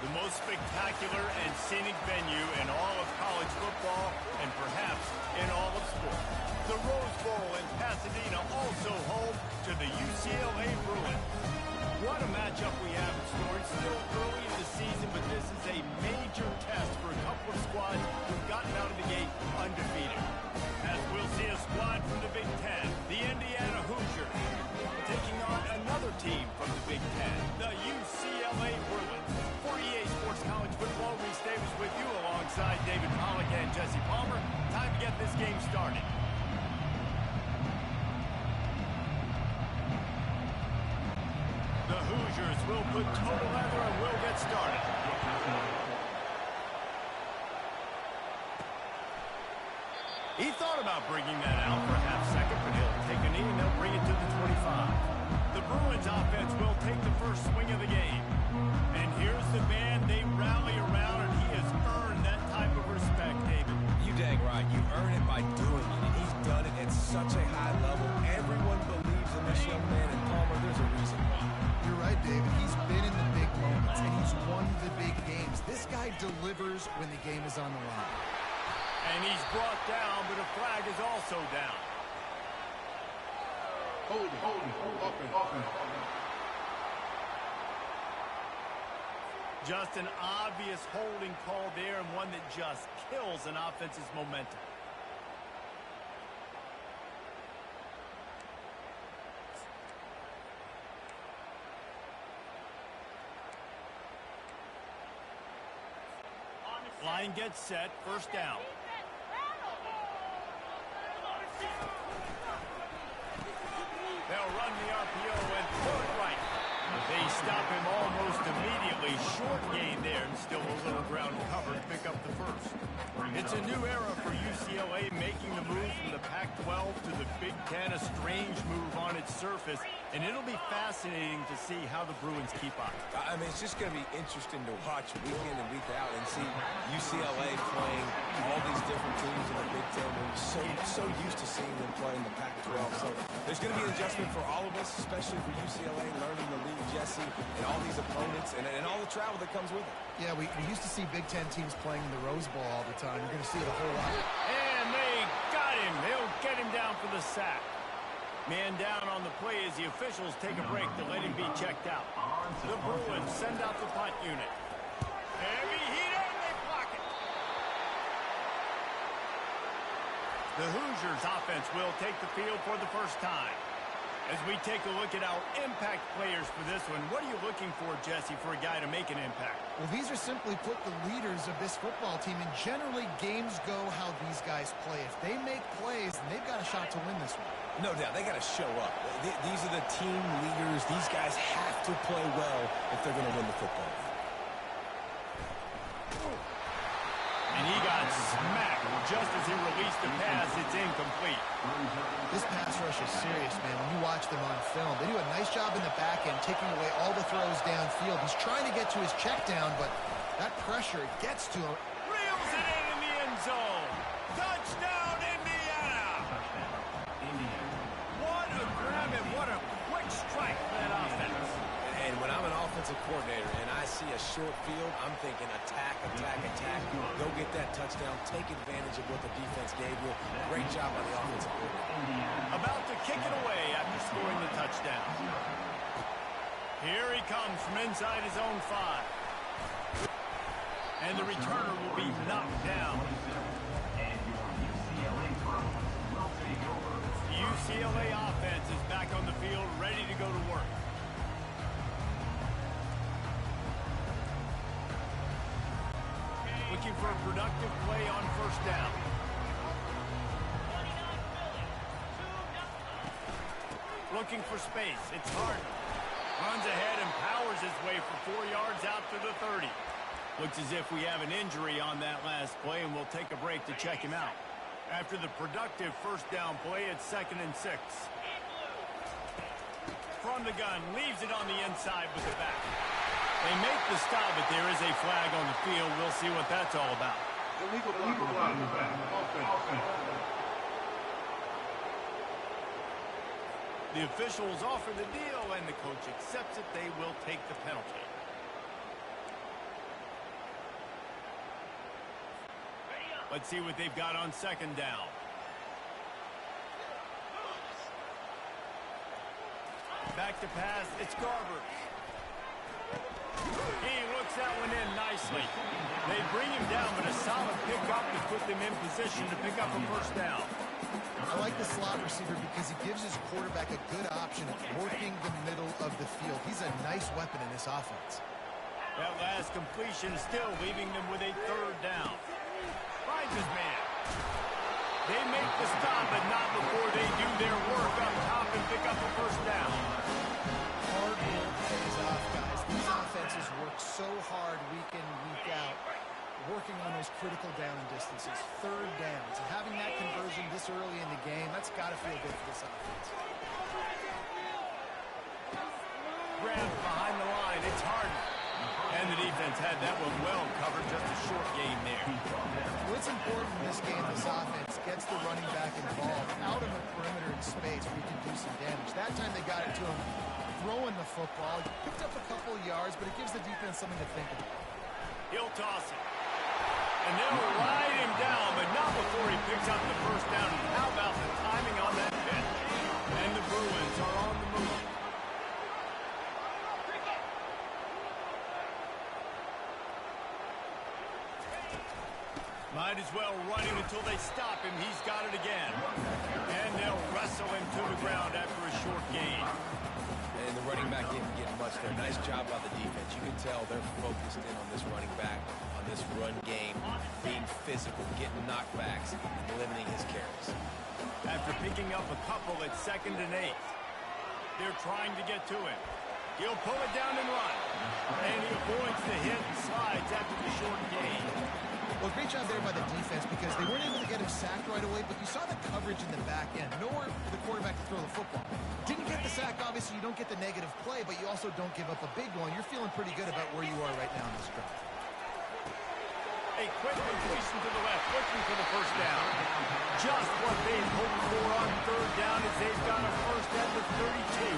The most spectacular and scenic venue in all of college football and perhaps in all of sports. The Rose Bowl in Pasadena, also home to the UCLA Bruins. What a matchup we have in store. It's still early in the season, but this is a major test for a couple of squads who've gotten out of the gate undefeated. As we'll see a squad from the Big Ten, the Indiana Hoosiers, taking on another team from the Big Ten, the UCLA Bruins. For EA Sports College Football, Reese Davis with you alongside David Pollack and Jesse Palmer. Time to get this game started. The Hoosiers will put total leather and will get started. He thought about bringing that out for a half second, but he'll take a knee and they'll bring it to the 25. The Bruins offense will take the first swing of the game. And here's the man they rally around, and he has earned that type of respect, David. You dang right. You earn it by doing it, and he's done it at such a high level. Everyone believes in this young man, and Palmer, there's a reason why. You're right, David. He's been in the big moments, and he's won the big games. This guy delivers when the game is on the line. And he's brought down, but a flag is also down. Hold it. Just an obvious holding call there, and one that just kills an offense's momentum. Line gets set, first down. They'll run the RPO and throw it right. They stop him almost immediately. Short gain there, and still a little ground cover to pick up the first. It's a new era for UCLA, making the move from the Pac-12 to the Big Ten. A strange move on its surface, and it'll be fascinating to see how the Bruins keep up. I mean, it's just going to be interesting to watch week in and week out and see UCLA playing all these different teams in the Big Ten. We're so used to seeing them play in the Pac-12. So there's going to be an adjustment for all of us, especially for UCLA, learning the league, Jesse, and all these opponents and all the travel that comes with it. Yeah, we used to see Big Ten teams playing in the Rose Bowl all the time. You're going to see it a whole lot. And they got him. They'll get him down for the sack. Man down on the play as the officials take a break to let him be checked out. The Bruins send out the punt unit. Heavy heater, and they block it. The Hoosiers offense will take the field for the first time. As we take a look at our impact players for this one, what are you looking for, Jesse, for a guy to make an impact? Well, these are simply put the leaders of this football team, and generally games go how these guys play. If they make plays, then they've got a shot to win this one. No doubt. They got to show up. These are the team leaders. These guys have to play well if they're going to win the football game. And he got smacked just as he released the pass. It's incomplete. This pass rush is serious, man. When you watch them on film, they do a nice job in the back end, taking away all the throws downfield. He's trying to get to his check down, but that pressure gets to him. Reels it in the end zone. Touchdown, Indiana! What a grab and what a quick strike for that offense. And when I'm an offensive coordinator and I see a short field, I'm thinking attack, attack, attack. Go get that touchdown. Take advantage of what the defense gave you. Great job by the offensive coordinator. About to kick it away after scoring the touchdown. Here he comes from inside his own 5. And the returner will be knocked down. The UCLA offense is back on the field, ready to go to work. Looking for a productive play on first down. Looking for space. It's Harden. Runs ahead and powers his way for 4 yards out to the 30. Looks as if we have an injury on that last play, and we'll take a break to check him out. After the productive first down play, it's 2nd and 6. From the gun, leaves it on the inside with the back. They make the stop, but there is a flag on the field. We'll see what that's all about. Illegal flag. Offense. The officials offer the deal, and the coach accepts it. They will take the penalty. Let's see what they've got on second down. Back to pass, it's Garber. He looks that one in nicely. They bring him down, but a solid pickup to put them in position to pick up a first down. I like the slot receiver because he gives his quarterback a good option of working the middle of the field. He's a nice weapon in this offense. That last completion still leaving them with a third down. Finds his man. They make the stop, but not before they do their work up top and pick up a first down. Hard work pays off, guys. These offenses work so hard week in, week out, working on those critical down and distances, third downs. And having that conversion this early in the game, that's got to feel good for this offense. Grabbed behind the line. It's Harden. And the defense had that one well covered. Just a short game there. What's important in this game, this offense gets the running back involved out on the perimeter in space where you can do some damage. That time they got it to him throwing the football. He picked up a couple of yards, but it gives the defense something to think about. He'll toss it. And they'll ride him down, but not before he picks up the first down. And how about the timing on that pitch? And the Bruins are on the move. Might as well run him until they stop him. He's got it again. And they'll wrestle him to the ground after a short gain. And the running back didn't get much there. Nice job by the defense. You can tell they're focused in on this running back, on this run game, being physical, getting knockbacks, and limiting his carries. After picking up a couple at 2nd and 8, they're trying to get to him. He'll pull it down and run. And he avoids the hit and slides after the short gain. Well, great job there by the defense because they weren't able to get him sacked right away, but you saw the coverage in the back end. Nowhere for the quarterback to throw the football. Didn't get the sack, obviously you don't get the negative play, but you also don't give up a big one. You're feeling pretty good about where you are right now in this drive. A quick completion to the left, looking for the first down. Just what they hoped for on third down as they've got a first at the 32.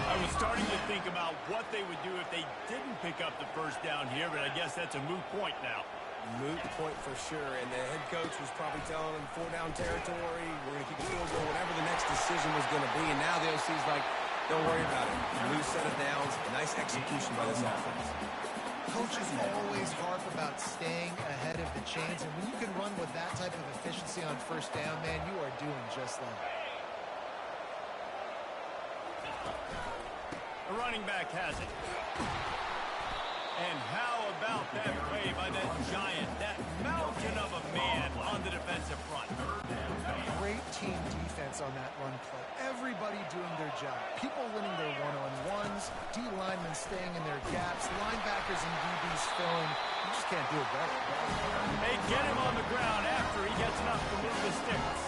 I was starting to think about what they would do if they didn't pick up the first down here, but I guess that's a moot point now. Moot point for sure, and the head coach was probably telling them 4-down territory, we're going to keep the field goal, whatever the next decision was going to be, and now the OC's like, don't worry about it. Loose set of downs, nice execution by this offense. Coaches always harp about staying ahead of the chains, and when you can run with that type of efficiency on first down, man, you are doing just that. The running back has it. And how about that play by that giant, that mountain of a man on the defensive front? Great team defense on that run play. Everybody doing their job. People winning their one-on-ones, D linemen staying in their gaps, linebackers and DBs filling. You just can't do it better. They get him on the ground after he gets enough to move the sticks.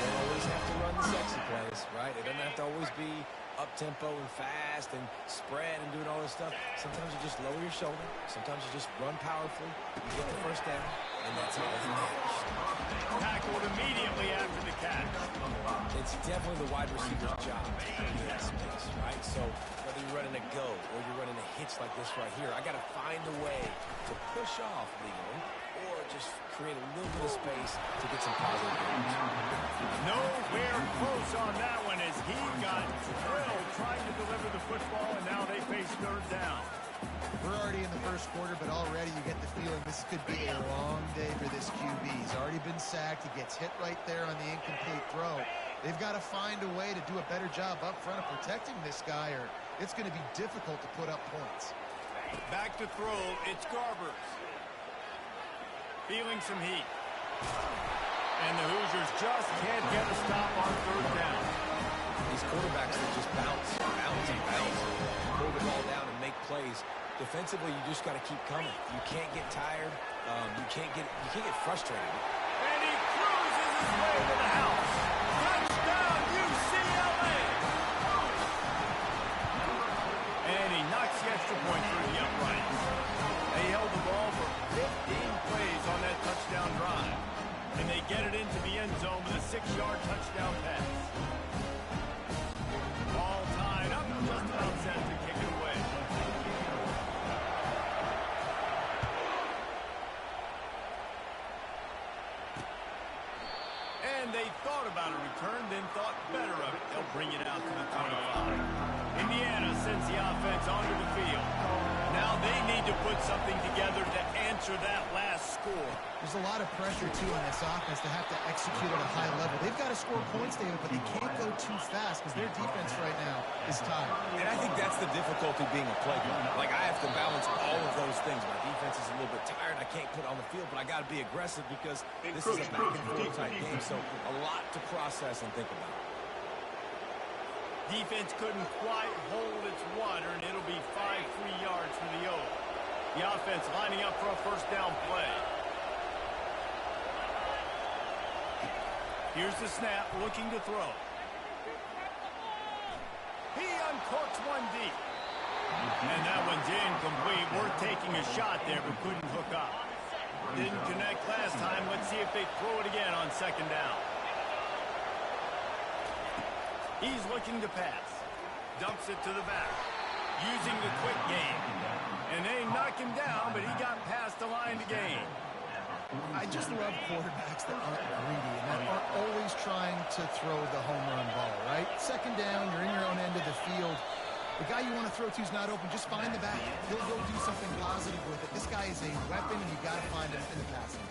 They always have to run the sexy plays, right? It doesn't have to always be up-tempo and fast and spread and doing all this stuff. Sometimes you just lower your shoulder. Sometimes you just run powerfully. You get the first down, and that's all that matters. Tackled immediately after the catch. It's definitely the wide receiver's job to create that space, right? So whether you're running a go or you're running a hitch like this right here, I got to find a way to push off legally or just create a little bit of space to get some positive gains. Nowhere close on that one as he got drilled trying to deliver the football, and now they face third down. We're already in the first quarter, but already you get the feeling this could be a long day for this QB. He's already been sacked. He gets hit right there on the incomplete throw. They've got to find a way to do a better job up front of protecting this guy, or it's going to be difficult to put up points. Back to throw, it's Garbers. Feeling some heat. And the Hoosiers just can't get a stop on third down. These quarterbacks that just bounce, pull the ball down and make plays. Defensively, you just got to keep coming. You can't get tired. You can't get frustrated. And he cruises his way to the house. Touchdown, UCLA! And he knocks the extra point through the uprights. They held the ball for 15 plays on that touchdown drive. And they get it into the end zone with a 6-yard touchdown pass. All tied up, just about set to kick it away. they thought about a return, then thought better of it. They'll bring it out to the 25. Indiana sends the offense onto the field. Now they need to put something together to answer that last score. There's a lot of pressure, too, on this offense to have to execute at a high level. They've got to score points, David, but they can't go too fast because their defense right now is tired. And I think that's the difficulty being a play caller. Like, I have to balance all of those things. My defense is a little bit tired. I can't put on the field, but I got to be aggressive because this is a back-and-forth type game, so a lot to process and think about. Defense couldn't quite hold its water, and it'll be 5 free yards for the O's. The offense lining up for a first down play. Here's the snap, looking to throw. He uncorks one deep. And that one's incomplete. We're taking a shot there, but couldn't hook up. Didn't connect last time. Let's see if they throw it again on second down. He's looking to pass. Dumps it to the back. Using the quick game. And they knock him down, but he got past the line to gain. I just love quarterbacks that aren't greedy and that aren't always trying to throw the home run ball, right? Second down, you're in your own end of the field. The guy you want to throw to is not open. Just find the back. He'll go do something positive with it. This guy is a weapon, and you got to find him in the passing.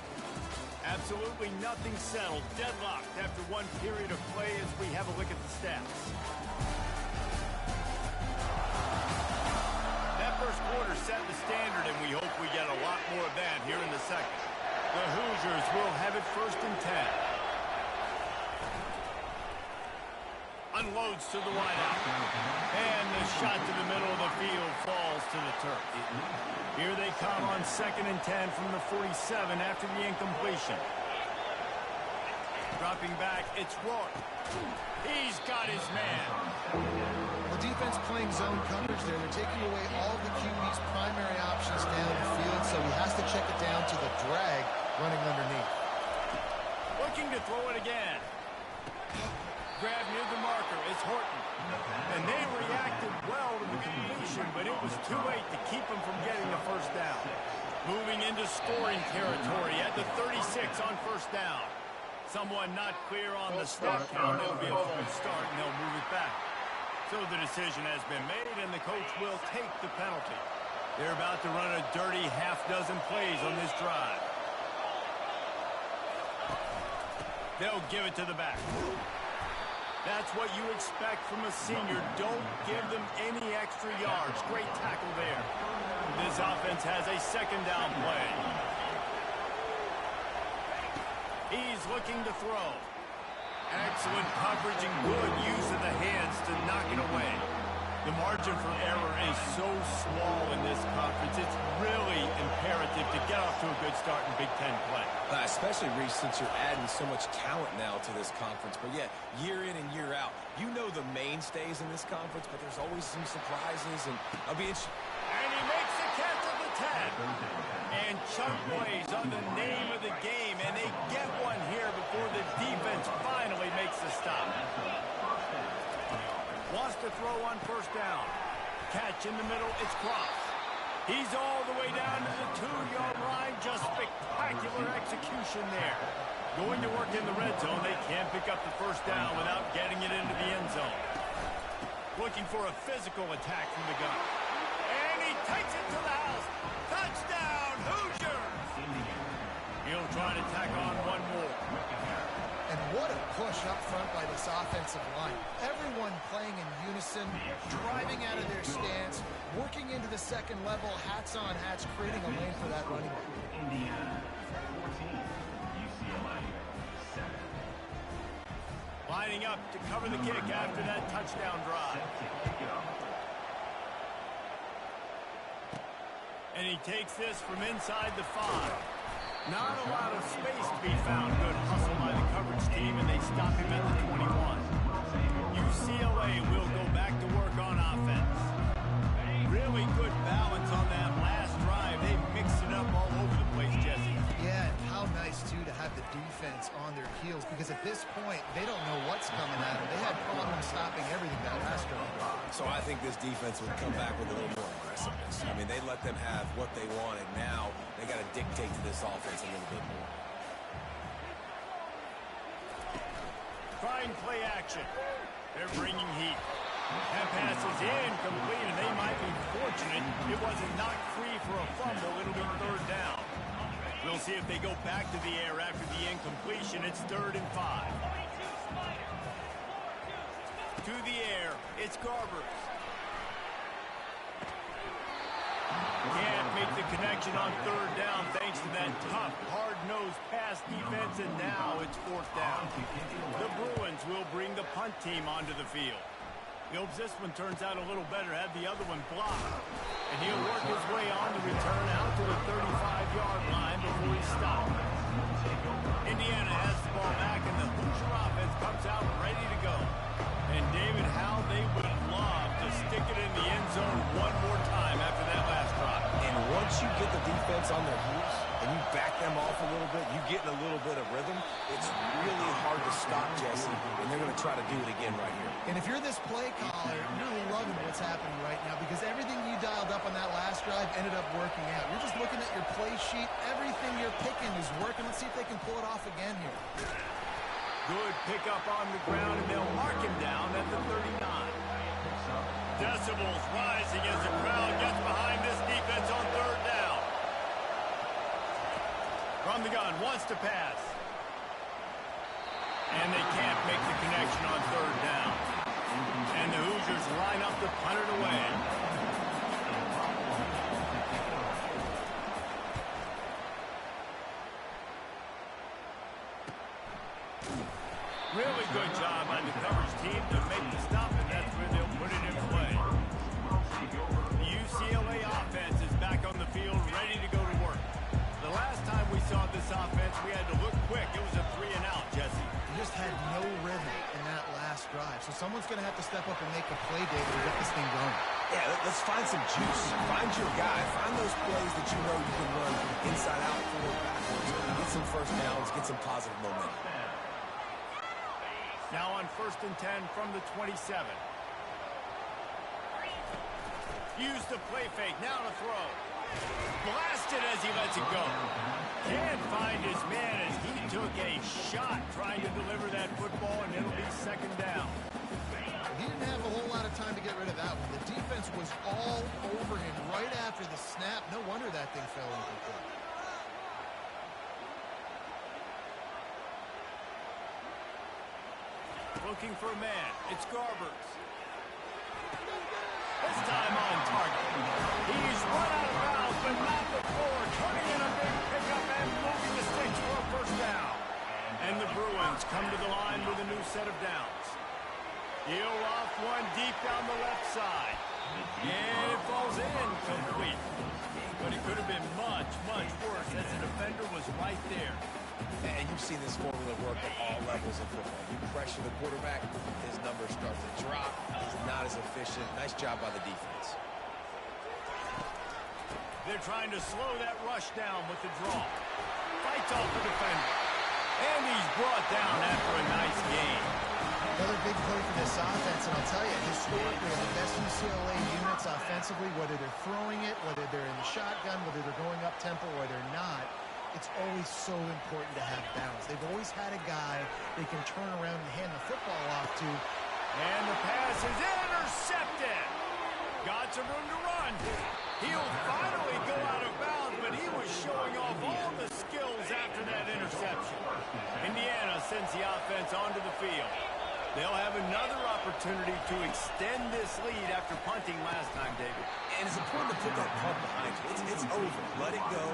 Absolutely nothing settled. Deadlocked after one period of play as we have a look at the stats. That first quarter set the standard, and we hope we get a lot more of that here in the second. The Hoosiers will have it first and 10. Unloads to the wideout. And the shot to the middle of the field falls to the turf. Here they come on second and 10 from the 47 after the incompletion. Dropping back, it's Rourke. He's got his man. The defense playing zone coverage there. They're taking away all of the QB's primary options down the field, so he has to check it down to the drag running underneath. Looking to throw it again. Grab near the marker. It's Horton. And they reacted well to the completion, but it was too late to keep them from getting the first down. Moving into scoring territory at the 36 on first down. Someone not clear on the snap count. It'll be a false start, and they'll move it back. So the decision has been made, and the coach will take the penalty. They're about to run a dirty half-dozen plays on this drive. They'll give it to the back. That's what you expect from a senior. Don't give them any extra yards. Great tackle there. This offense has a second down play. He's looking to throw. Excellent coverage and good use of the hands to knock it away. The margin for error is so small in this conference. It's really imperative to get off to a good start in Big Ten play. Especially, Reese, since you're adding so much talent now to this conference. But, yeah, year in and year out, you know the mainstays in this conference, but there's always some surprises. And I'll be interested. And he makes the catch at the 10. And chunk plays on the name of the game, and they get one here before the defense finally makes the stop. Wants to throw on first down. Catch in the middle, it's Cross. He's all the way down to the 2-yard line. Just spectacular execution there. Going to work in the red zone. They can't pick up the first down without getting it into the end zone. Looking for a physical attack from the gun. And he takes it to the house. Touchdown, Hoosiers! He'll try to tack on one more. And what a push up front by this offensive line. Everyone playing in unison, driving out of their stance, working into the second level, hats on hats, creating a lane for that running back. Indiana 14, UCLA 7. Lining up to cover the kick after that touchdown drive. And he takes this from inside the 5. Not a lot of space to be found. Good hustle by the coverage team, and they stop him at the 21. UCLA will go back to work on offense. Really good balance on that last drive. They mixed it up all over the place, Jesse. Yeah, and how nice, too, to have the defense on their heels, because at this point, they don't know what's coming at them. They had problems stopping everything that last drive. So I think this defense would come back with a little more aggressiveness. I mean, they let them have what they wanted. Now they got to dictate to this offense a little bit more. Trying play action. They're bringing heat. That pass is incomplete, and they might be fortunate it wasn't knocked free for a fumble. It'll be third down. We'll see if they go back to the air after the incompletion. It's 3rd and 5. To the air, it's Garbers. Can't make the connection on 3rd down thanks to that tough, hard-nosed pass defense, and now it's 4th down. The Bruins will bring the punt team onto the field. He hopes this one turns out a little better, had the other one blocked. And he'll work his way on the return out to the 35-yard line before he stops. Indiana has the ball back, and the Hoosier offense comes out ready to go. And David, how they would love to stick it in the end zone one more time after that last drive. And once you get the defense on their heels and you back them off a little bit, you get in a little bit of rhythm, it's really hard to stop, Jesse, and they're going to try to do it again right here. And if you're this play caller, you're really loving what's happening right now because everything you dialed up on that last drive ended up working out. You're just looking at your play sheet. Everything you're picking is working. Let's see if they can pull it off again here. Good pickup on the ground, and they'll mark him down at the 39. Decibels rising as the crowd gets behind this defense on 3rd down. From the gun, wants to pass. And they can't make the connection on 3rd down. And the Hoosiers line up to punt it away. Really good job on the coverage team to make the stop, and that's where they'll put it in play. The UCLA offense is back on the field, ready to go to work. The last time we saw this offense, we had to look quick. It was a 3-and-out, Jesse. You just had no rhythm in that last drive, so someone's going to have to step up and make a play, David, to get this thing going. Yeah, let's find some juice. Find your guy. Find those plays that you know you can run inside out, forward, backwards. Get some first downs, get some positive momentum. Now on 1st and 10 from the 27. Use the play fake. Now to throw. Blasted as he lets it go. Can't find his man as he took a shot trying to deliver that football, and it'll be 2nd down. He didn't have a whole lot of time to get rid of that one. The defense was all over him right after the snap. No wonder that thing fell incomplete. Looking for a man. It's Garbers. This time on target. He's run out of bounds, but not before. Turning in a big pickup and moving the sticks for a 1st down. And the Bruins come to the line with a new set of downs. He'll off one deep down the left side. And it falls in complete. But it could have been much, much worse as the defender was right there. And you've seen this formula work at all levels of football. You pressure the quarterback, his numbers start to drop. He's not as efficient. Nice job by the defense. They're trying to slow that rush down with the draw. Fights off the defender. And he's brought down after a nice gain. Another big play for this offense, and I'll tell you, historically, the best UCLA units offensively, whether they're throwing it, whether they're in the shotgun, whether they're going up tempo or they're not, it's always so important to have balance. They've always had a guy they can turn around and hand the football off to. And the pass is intercepted. Got some room to run. He'll finally go out of bounds, but he was showing off all the skills after that interception. Indiana sends the offense onto the field. They'll have another opportunity to extend this lead after punting last time, David. And it's important to put that punt behind you. It's over. Let it go.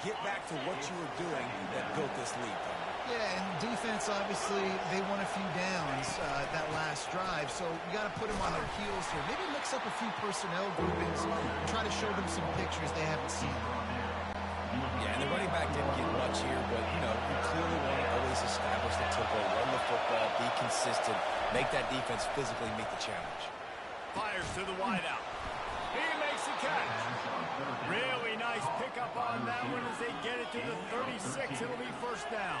Get back to what you were doing that built this lead. Yeah, and defense, obviously, they won a few downs that last drive, so you got to put them on their heels here. Maybe mix up a few personnel groupings and try to show them some pictures they haven't seen. Yeah, and the running back didn't get much here, but, you know, you clearly want to always establish the tempo, run the football, be consistent, make that defense physically meet the challenge. Fires to the wideout. He makes the catch. Really nice pickup on that one as they get it to the 36. It'll be 1st down.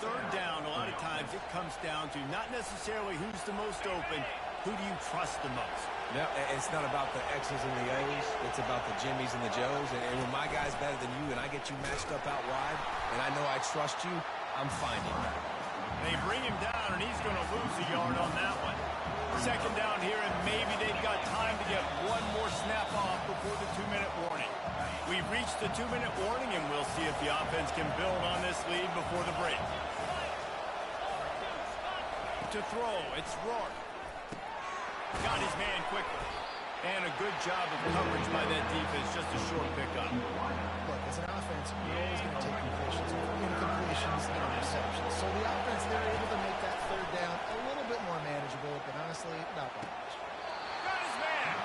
3rd down, a lot of times it comes down to not necessarily who's the most open, who do you trust the most? No, it's not about the X's and the O's. It's about the Jimmies and the Joes. And when my guy's better than you and I get you matched up out wide and I know I trust you, I'm finding that. They bring him down, and he's going to lose a yard on that one. Second down here, and maybe they've got time to get one more snap off before the 2-minute warning. We've reached the 2-minute warning, and we'll see if the offense can build on this lead before the break. To throw, it's Rourke. Got his man quickly. And a good job of coverage by that defense, just a short pickup. Look, as an offense, you're always going to take incompletions and interceptions. So the offense, they're able to make that third down a little bit more manageable, but honestly, not that much. Got his man.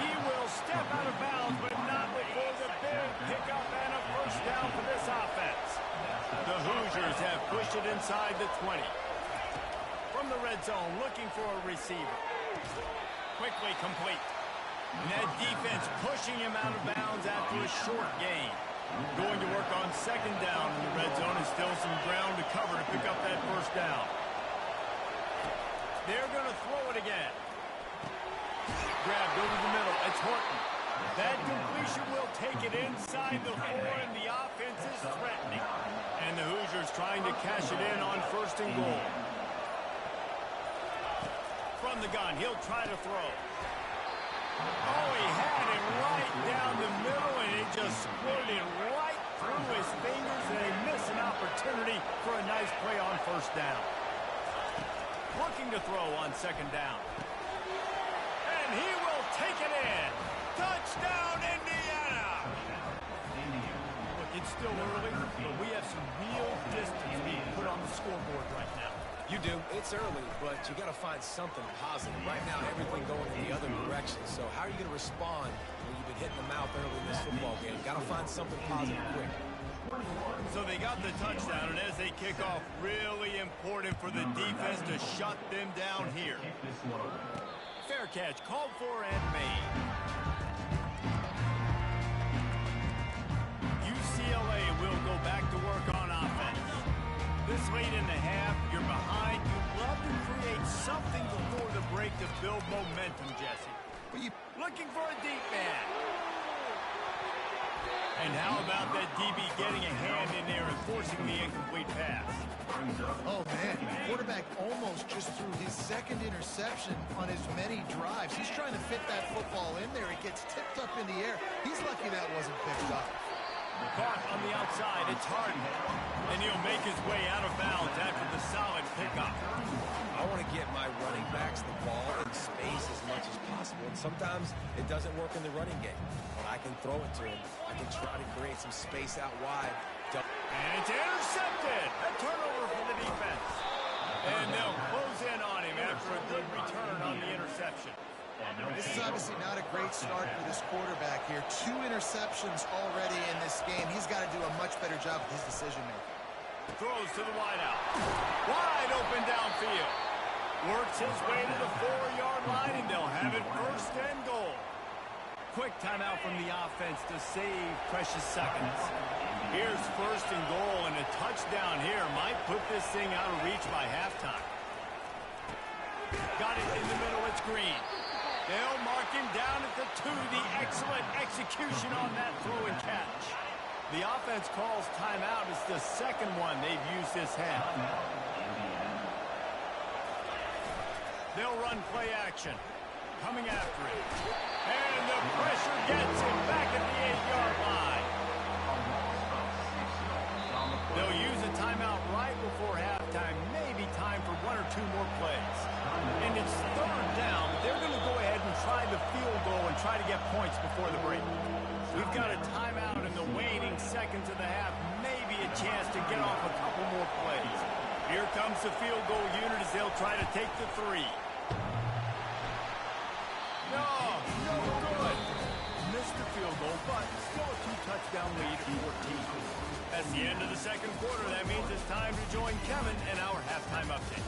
He will step out of bounds, but not before the big pickup and a first down for this offense. The Hoosiers have pushed it inside the 20. From the red zone, looking for a receiver. Quickly complete. And that defense pushing him out of bounds after a short gain. Going to work on second down in the red zone, and still some ground to cover to pick up that first down. They're going to throw it again. Grabbed over the middle. It's Horton. That completion will take it inside the 4, and the offense is threatening. And the Hoosiers trying to cash it in on first and goal. From the gun, he'll try to throw. Oh, he had it right down the middle, and it just squirted right through his fingers, and they miss an opportunity for a nice play on first down. Looking to throw on second down. And he will take it in. Touchdown, Indiana! Look, it's still early, but we have some real distance being put on the scoreboard right now. You do. It's early, but you got to find something positive. Right now, everything going in the other direction. So how are you going to respond when you've been hitting the mouth early in this football game? Got to find something positive quick. So they got the touchdown, and as they kick off, really important for the defense to shut them down here. Fair catch, called for and made. UCLA will go back to work on offense. This late in the half, you're behind. You'd love to create something before the break to build momentum, Jesse. Looking for a deep man. And how about that DB getting a hand in there and forcing the incomplete pass? Oh, man. The quarterback almost just threw his second interception on as many drives. He's trying to fit that football in there. It gets tipped up in the air. He's lucky that wasn't picked up. Caught on the outside, it's Harden. And he'll make his way out of bounds after the solid pickup. I want to get my running backs the ball in space as much as possible. And sometimes it doesn't work in the running game. But I can throw it to him. I can try to create some space out wide. And it's intercepted. A turnover for the defense. And they'll close in on him after a good return on the interception. This is obviously not a great start for this quarterback here. 2 interceptions already in this game. He's got to do a much better job with his decision-making. Throws to the wideout. Wide open downfield. Works his way to the 4-yard line, and they'll have it first and goal. Quick timeout from the offense to save precious seconds. Here's first and goal, and a touchdown here might put this thing out of reach by halftime. Got it in the middle. It's Green. They'll mark him down at the 2. The excellent execution on that throw and catch. The offense calls timeout. It's the second one they've used this half. They'll run play action. Coming after it. And the pressure gets him back at the 8-yard line. They'll use a timeout right before halftime. Maybe time for 1 or 2 more plays. And it's third down. They're going to go ahead and try the field goal and try to get points before the break. We've got a timeout in the waning seconds of the half. Maybe a chance to get off a couple more plays. Here comes the field goal unit as they'll try to take the 3. No good. Missed the field goal, but still a 2-touchdown lead at 14. That's the end of the second quarter. That means it's time to join Kevin in our halftime update.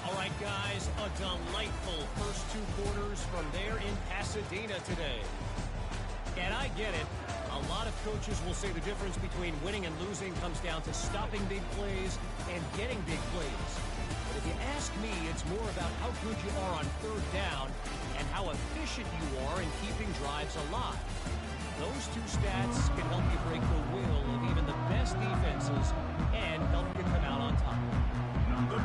All right, guys, a delightful first 2 quarters from there in Pasadena today. And I get it. A lot of coaches will say the difference between winning and losing comes down to stopping big plays and getting big plays. But if you ask me, it's more about how good you are on third down and how efficient you are in keeping drives alive. Those 2 stats can help you break the will of even the best defenses and help you come out on top. The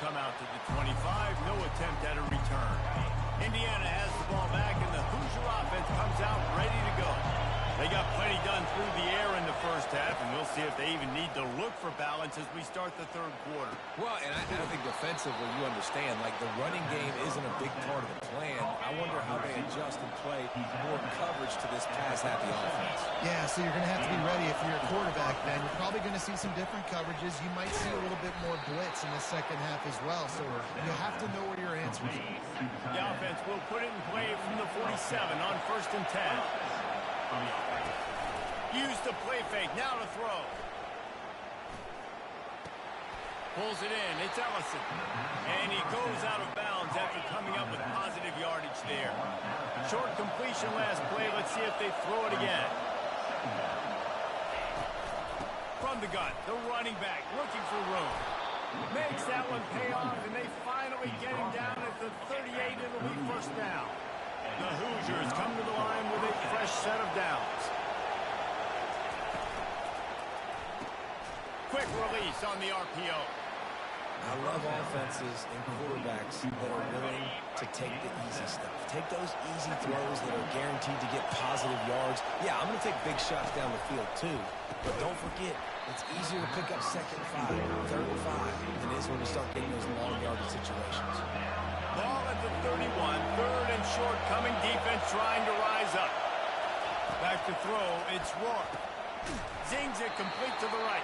come out to the 25. No attempt at a return. Indiana has the ball back, and the Hoosier offense comes out ready to go. They got plenty done through the air in the first half, and we'll see if they even need to look for balance as we start the third quarter. Well, and I think defensively, you understand, like the running game isn't a big part of the plan. I wonder how they adjust and play more coverage to this pass-happy offense. Yeah, so you're going to have to be ready if you're a quarterback, Ben. You're probably going to see some different coverages. You might see a little bit more blitz in the second half as well, so you have to know where your answers are. The offense will put it in play from the 47 on 1st and 10. Use the play fake. Now to throw. Pulls it in. It's Ellison. And he goes out of bounds after coming up with positive yardage there. Short completion last play. Let's see if they throw it again. From the gun, the running back looking for room. Makes that one pay off, and they finally get him down at the 38. It'll be first down. The Hoosiers come to the line with a fresh set of downs. Quick release on the RPO. I love offenses and quarterbacks that are willing to take the easy stuff. Take those easy throws that are guaranteed to get positive yards. Yeah, I'm going to take big shots down the field too. But don't forget, it's easier to pick up 2nd and 5, 3rd and 5 than it is when you start getting those long yardage situations. Ball at the 31, 3rd and short, coming defense trying to rise up. Back to throw, it's Rourke. Zings it complete to the right.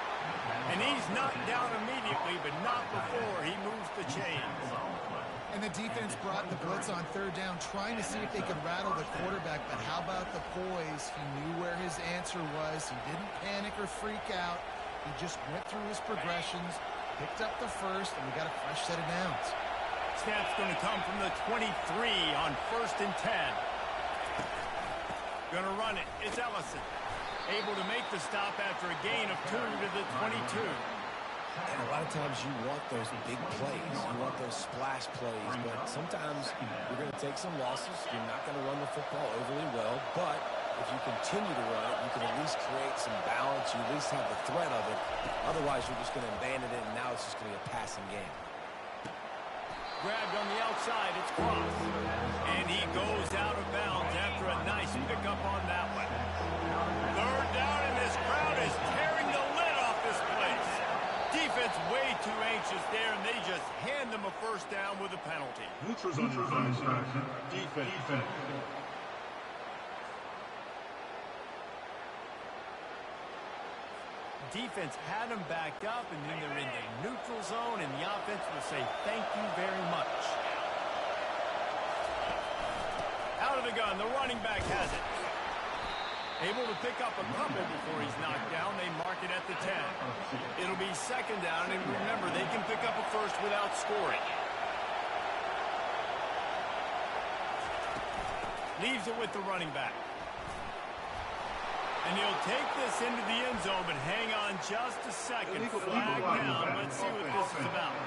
And he's knocked down immediately, but not before he moves the chains. And the defense brought the blitz on 3rd down, trying to see if they could rattle the quarterback, but how about the poise? He knew where his answer was. He didn't panic or freak out. He just went through his progressions, picked up the first, and we got a fresh set of downs. Snap's going to come from the 23 on 1st and 10. Going to run it. It's Ellison. Able to make the stop after a gain of 2 to the 22. And a lot of times you want those big plays. You want those splash plays. But sometimes you're going to take some losses. You're not going to run the football overly well. But if you continue to run it, you can at least create some balance. You at least have the threat of it. Otherwise, you're just going to abandon it, and now it's just going to be a passing game. Grabbed on the outside. It's Cross. And he goes out of bounds after a nice pickup on that one. 3rd down, and this crowd is tearing the lid off this place. Defense way too anxious there, and they just hand them a first down with a penalty. Neutrals on your side. Defense. Defense had them backed up, and then they're in the neutral zone, and the offense will say thank you very much. Out of the gun, the running back has it. Able to pick up a couple before he's knocked down. They mark it at the 10. It'll be 2nd down, and remember, they can pick up a first without scoring. Leaves it with the running back. And he'll take this into the end zone, but hang on just a second. Flag down. Let's see what this is about.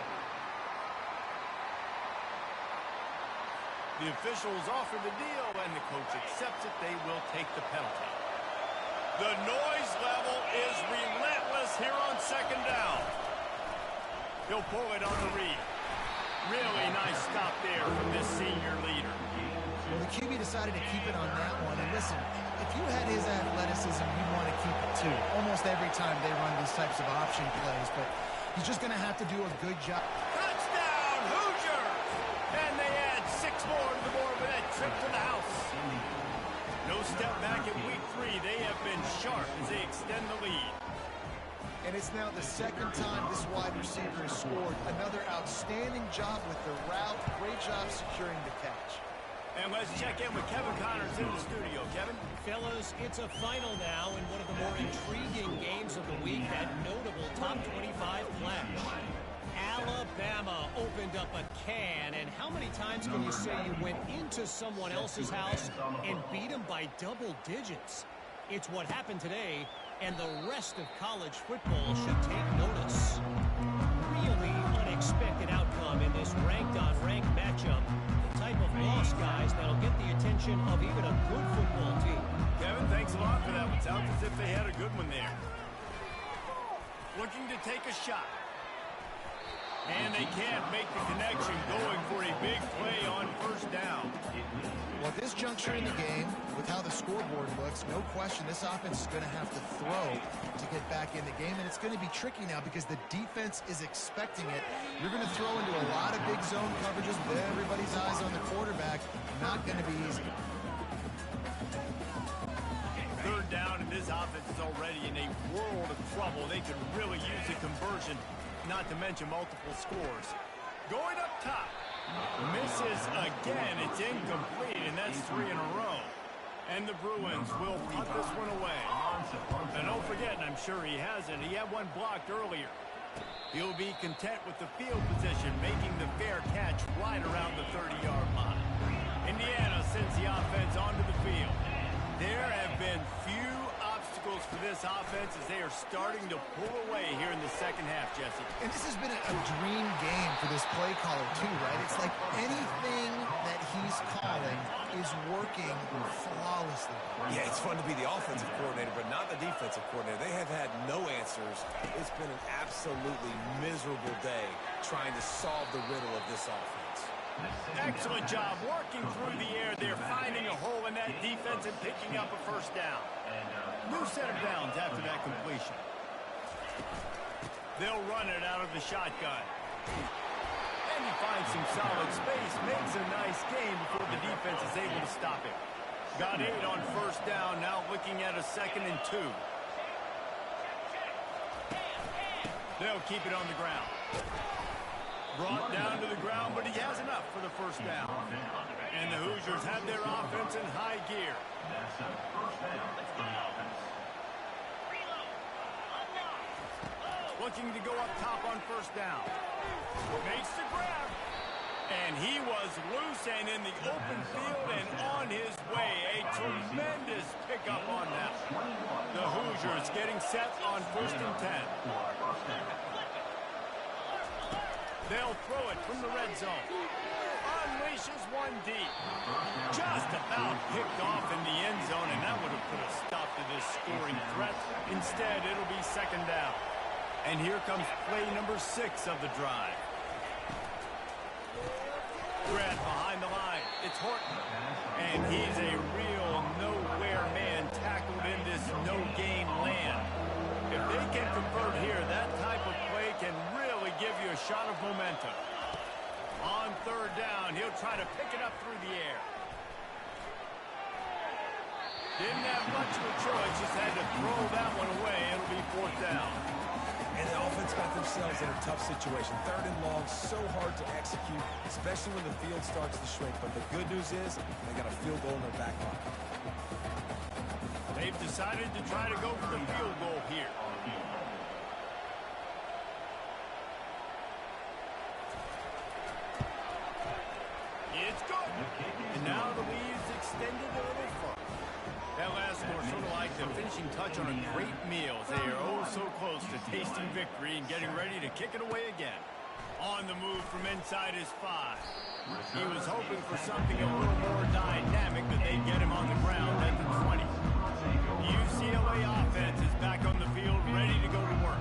The officials offer the deal, and the coach accepts it. They will take the penalty. The noise level is relentless here on 2nd down. He'll pull it on the read. Really nice stop there from this senior leader. Well, the QB decided to keep it on that one. And listen, if you had his athleticism, you'd want to keep it too. Almost every time they run these types of option plays, but he's just going to have to do a good job. Touchdown, Hoosiers! And they add 6 more to the board with that trip to the house. No step back in week 3. They have been sharp as they extend the lead. And it's now the 2nd time this wide receiver has scored. Another outstanding job with the route. Great job securing the catch. And let's check in with Kevin Connors in the studio. Kevin? Fellas, it's a final now in one of the more intriguing games of the week, that notable top 25 clash. Alabama opened up a can, and how many times can you say you went into someone else's house and beat them by double digits? It's what happened today, and the rest of college football should take notice. Really unexpected outcome in this ranked-on-ranked matchup. The type of loss, guys, that'll get the attention of even a good football team. Kevin, thanks a lot for that one. Sounds as if they had a good one there. Looking to take a shot. And they can't make the connection going for a big play on first down. Well, at this juncture in the game, with how the scoreboard looks, no question this offense is going to have to throw to get back in the game, and it's going to be tricky now because the defense is expecting it. You're going to throw into a lot of big zone coverages with everybody's eyes on the quarterback. Not going to be easy. Third down, and this offense is already in a world of trouble. They could really use a conversion, not to mention multiple scores. Going up top. Misses again. It's incomplete, and that's 3 in a row. And the Bruins will punt this one away. And don't forget, and I'm sure he hasn't, he had one blocked earlier. He'll be content with the field position, making the fair catch right around the 30-yard line. Indiana sends the offense onto the field. There have been few obstacles for this offense as they are starting to pull away here in the second half, Jesse. And this has been a dream game for this play caller, too, right? It's like anything that he's calling is working flawlessly. Yeah, it's fun to be the offensive coordinator, but not the defensive coordinator. They have had no answers. It's been an absolutely miserable day trying to solve the riddle of this offense. Excellent job working through the air. They're finding a hole in that defense and picking up a first down. New set of downs after that completion. They'll run it out of the shotgun. And he finds some solid space, makes a nice game before the defense is able to stop him. Got 8 on first down, now looking at a 2nd and 2. They'll keep it on the ground. Brought down to the ground, but he has enough for the first down. And the Hoosiers have their offense in high gear. Looking to go up top on first down. Makes the grab. And he was loose and in the open field and on his way. A tremendous pickup on that. The Hoosiers getting set on 1st and 10. They'll throw it from the red zone. Unleashes one deep. Just about picked off in the end zone, and that would have put a stop to this scoring threat. Instead, it'll be 2nd down. And here comes play number 6 of the drive. Grant behind the line. It's Horton. And he's a real nowhere man tackled in this no-gain land. If they can convert here, that type of play can really give you a shot of momentum. On 3rd down, he'll try to pick it up through the air. Didn't have much of a choice, just had to throw that one away. It'll be 4th down. And the offense got themselves in a tough situation. 3rd and long, so hard to execute, especially when the field starts to shrink. But the good news is they got a field goal in their back pocket. They've decided to try to go for the field goal here. It's good. And now the lead's extended a little further. That last score sort of like the finishing touch on a great meal. They are oh so close to tasting victory and getting ready to kick it away again. On the move from inside his 5. He was hoping for something a little more dynamic, but they get him on the ground at the 20. UCLA offense is back on the field, ready to go to work.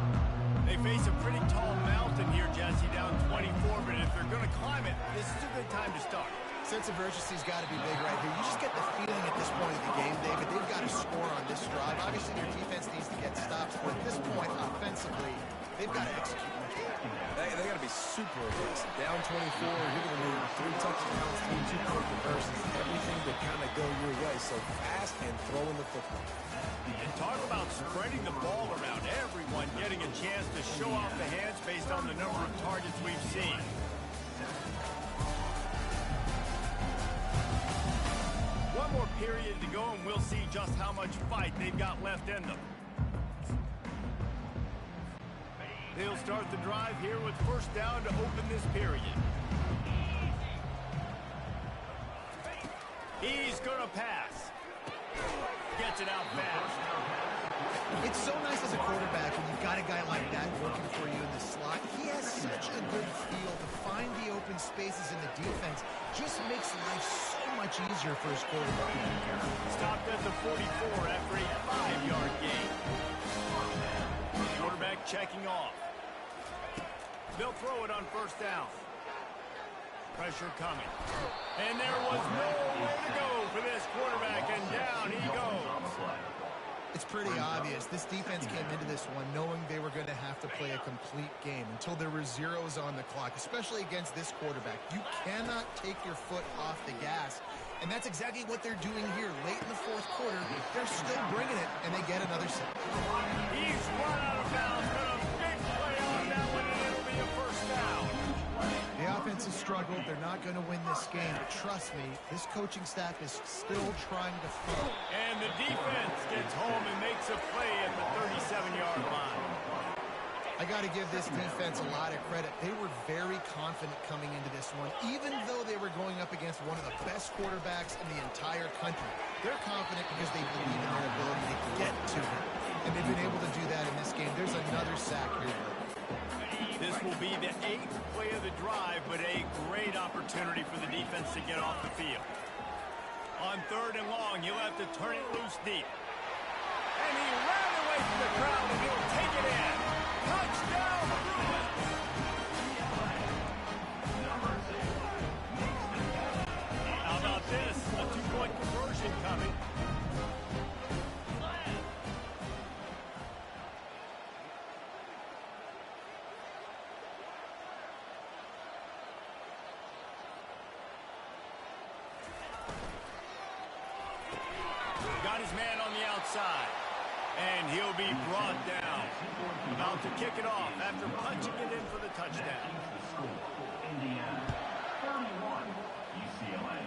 They face a pretty tall mountain here, Jesse, down 24, but if they're going to climb it, this is a good time to start. Sense of urgency's got to be big right here. You just get the feeling at this point of the game, David, they've got to score on this drive. Obviously, their defense needs to get stops, but at this point, offensively, they've got to execute much better. They got to be super aggressive. Down 24, you're going to need 3 touchdowns, 3 2-point conversions, everything to kind of go your way. So fast and throwing the football. And talk about spreading the ball around. Everyone getting a chance to show off the hands based on the number of targets we've seen. One more period to go, and we'll see just how much fight they've got left in them. They'll start the drive here with first down to open this period. He's going to pass. Gets it out fast. It's so nice as a quarterback when you've got a guy like that working for you in the slot. He has such a good feel to find the open spaces in the defense. Just makes life so much easier for his quarterback. Stopped at the 44 after a 5-yard gain. Quarterback checking off. They'll throw it on first down. Pressure coming. And there was nowhere to go for this quarterback, and down he goes. It's pretty obvious. This defense came into this one knowing they were going to have to play a complete game until there were zeros on the clock, especially against this quarterback. You cannot take your foot off the gas, and that's exactly what they're doing here. Late in the fourth quarter, they're still bringing it, and they get another sack. He's run out of bounds, but a big play on that one, and it'll be a first down. The offense has struggled. They're not going to win this game, but trust me, this coaching staff is still trying to fight. And the defense gets home and makes a play at the 37-yard line. I got to give this defense a lot of credit. They were very confident coming into this one, even though they were going up against one of the best quarterbacks in the entire country. They're confident because they believe in their ability to get to him, and they've been able to do that in this game. There's another sack here. This will be the 8th play of the drive, but a great opportunity for the defense to get off the field. On 3rd and long, he'll have to turn it loose deep. And he ran away from the crowd, and he'll take it in. Touchdown, Bruins! How about this? A 2-point conversion coming. Got his man on the outside. And he'll be brought down. About to kick it off after punching it in for the touchdown. Indiana 31, UCLA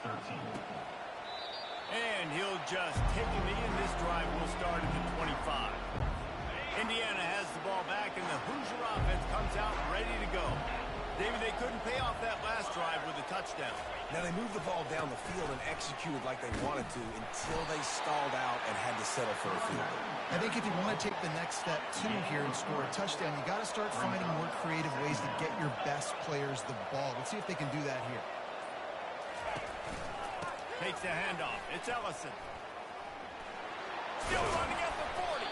13. And he'll just take a knee, and this drive will start at the 25. Indiana has the ball back, and the Hoosier offense comes out ready to go. David, they couldn't pay off that last drive with a touchdown. Now they moved the ball down the field and executed like they wanted to until they stalled out and had to settle for a field goal. I think if you want to take the next step, too, here and score a touchdown, you got to start finding more creative ways to get your best players the ball. Let's see if they can do that here. Takes the handoff. It's Ellison. Still running at the 40.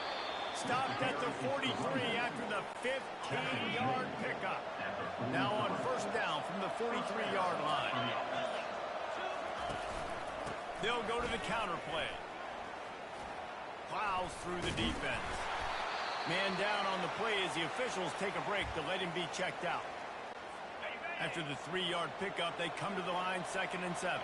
Stopped at the 43 after the 15-yard pickup. Now on first down from the 43-yard line. They'll go to the counter play. Plows through the defense. Man down on the play as the officials take a break to let him be checked out. After the 3-yard pickup, they come to the line, 2nd and 7.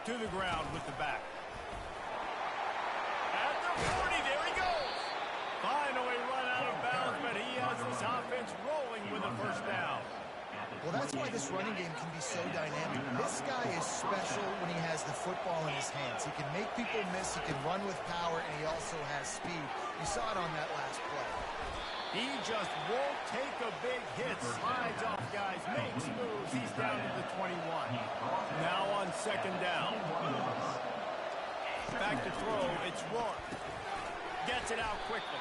To the ground with the back. At the 40, there he goes. Finally run out of bounds, but he has his offense rolling with a first down. Well, that's why this running game can be so dynamic. This guy is special when he has the football in his hands. He can make people miss, he can run with power, and he also has speed. You saw it on that last play. He just won't take a big hit. Slides off guys, makes moves. He's down to the 21. Now on 2nd down. Back to throw. It's Rourke. Gets it out quickly.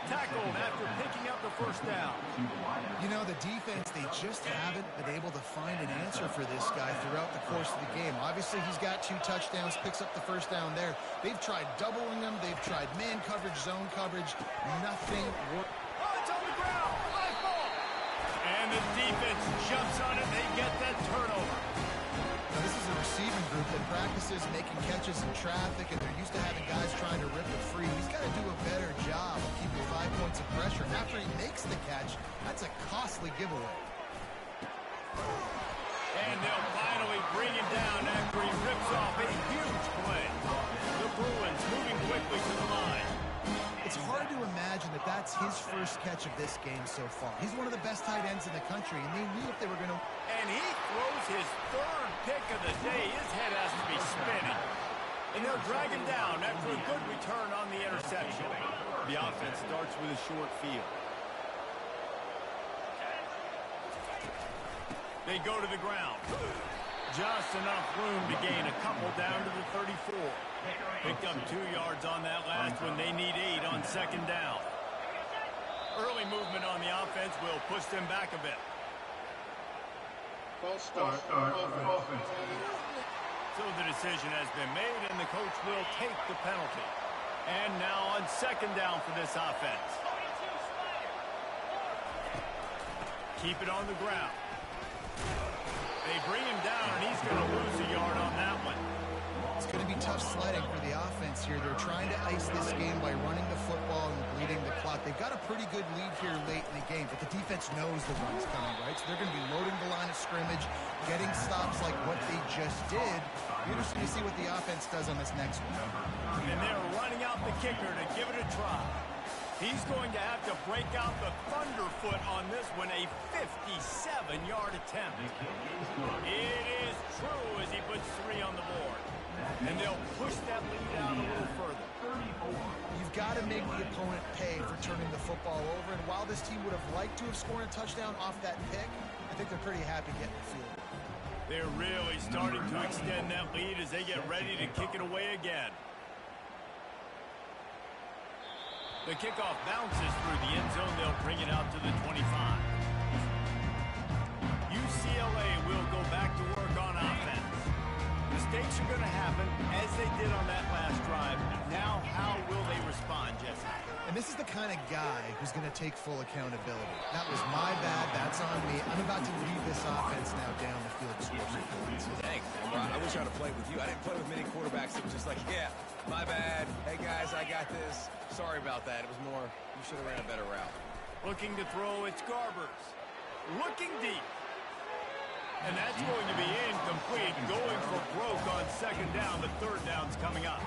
Tackled after picking up the first down. You know, the defense, they just haven't been able to find an answer for this guy throughout the course of the game. Obviously, he's got 2 touchdowns, picks up the first down there. They've tried doubling him. They've tried man coverage, zone coverage. Nothing worked. It's on the ground. Live ball. And the defense jumps on it. They get that turnover. Now, this is a receiving group that practices making catches in traffic, and they're used to having guys trying to rip it free. He's got to do a better job of keeping 5 points of pressure. After he makes the catch, that's a costly giveaway. And they'll finally bring him down after he rips off a huge play. The Bruins moving quickly to the line. It's hard to imagine that that's his first catch of this game so far. He's one of the best tight ends in the country, and they knew if they were going to... And he throws his 3rd pick of the day. His head has to be spinning. And they'll drag him down after a good return on the interception. The offense starts with a short field. They go to the ground. Just enough room to gain a couple down to the 34. Picked up 2 yards on that last one. They need 8 on 2nd down. Early movement on the offense will push them back a bit. False start offense. So the decision has been made, and the coach will take the penalty. And now on second down for this offense. Keep it on the ground. They bring him down, and he's going to lose a yard on that one. It's going to be tough sledding for the offense here. They're trying to ice this game by running the football and bleeding the clock. They've got a pretty good lead here late in the game, but the defense knows the run's coming, right? So they're going to be loading the line of scrimmage, getting stops like what they just did. Be interesting to see what the offense does on this next one. And they're running out the kicker to give it a try. He's going to have to break out the thunderfoot on this one, a 57-yard attempt. It is true as he puts 3 on the board. And they'll push that lead out a little further. You've got to make the opponent pay for turning the football over. And while this team would have liked to have scored a touchdown off that pick, I think they're pretty happy getting the field. They're really starting to extend that lead as they get ready to kick it away again. The kickoff bounces through the end zone. They'll bring it out to the 25. UCLA will go back to work on offense. Mistakes are going to happen, as they did on that last drive. Now, how will they respond, Jesse? And this is the kind of guy who's going to take full accountability. That was my bad. That's on me. I'm about to lead this offense now down the field to score some points. Dang, I wish I would have played with you. I didn't play with many quarterbacks that was just like, yeah, my bad. Hey, guys, I got this. Sorry about that. It was more, you should have ran a better route. Looking to throw, it's Garbers. Looking deep. And that's going to be incomplete. Going for broke on second down. The third down's coming up.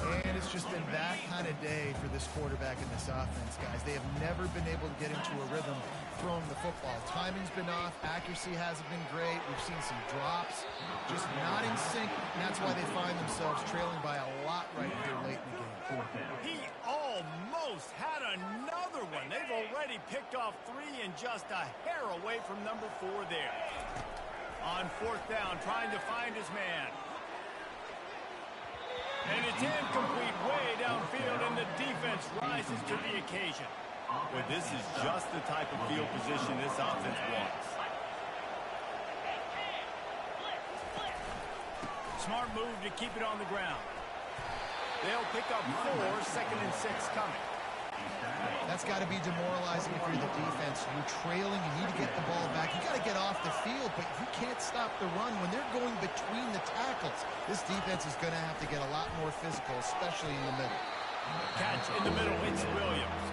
And it's just been that kind of day for this quarterback and this offense, guys. They have never been able to get into a rhythm throwing the football. Timing's been off. Accuracy hasn't been great. We've seen some drops. Just not in sync. And that's why they find themselves trailing by a lot right here late in the game. He almost had another one. They've already picked off 3 and just a hair away from number 4 there. On fourth down, trying to find his man. And it's incomplete way downfield, and the defense rises to the occasion. Well, this is just the type of field position this offense wants. Smart move to keep it on the ground. They'll pick up 4, second and 6 coming. That's got to be demoralizing if you're the defense. You're trailing. You need to get the ball back. You got to get off the field, but you can't stop the run when they're going between the tackles. This defense is going to have to get a lot more physical, especially in the middle. Catch in the middle. It's Williams.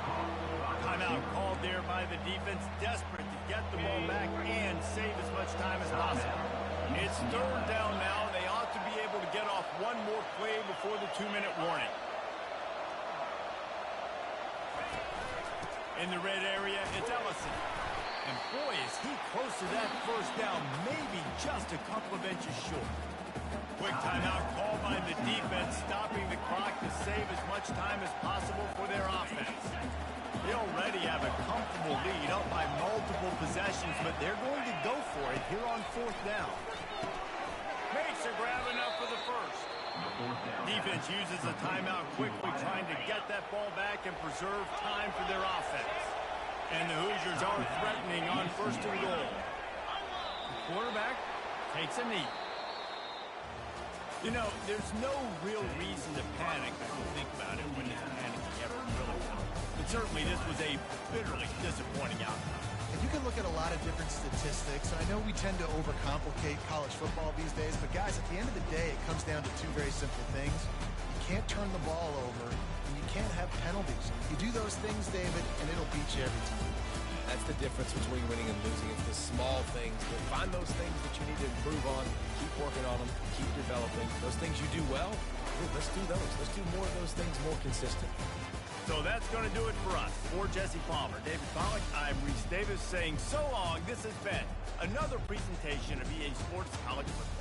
Timeout called there by the defense, desperate to get the ball back and save as much time as possible. It's third down now. They ought to be able to get off one more play before the 2-minute warning. In the red area, it's Ellison. And boy, is he close to that first down, maybe just a couple of inches short. Quick timeout called by the defense, stopping the clock to save as much time as possible for their offense. They already have a comfortable lead, up by multiple possessions, but they're going to go for it here on fourth down. Makes a grab enough for the first. Defense uses a timeout quickly, trying to get that ball back and preserve time for their offense. And the Hoosiers are threatening on first and goal. The quarterback takes a knee. You know, there's no real reason to panic if you think about it when it's panicking ever really well. But certainly this was a bitterly disappointing outcome. And you can look at a lot of different statistics. I know we tend to overcomplicate college football these days, but guys, at the end of the day, it comes down to 2 very simple things. You can't turn the ball over, and you can't have penalties. You do those things, David, and it'll beat you every time. That's the difference between winning and losing. It's the small things. Find those things that you need to improve on. Keep working on them. Keep developing. Those things you do well, let's do those. Let's do more of those things more consistent. So that's going to do it for us. For Jesse Palmer, David Pollack, I'm Reese Davis saying so long. This has been another presentation of EA Sports College Football.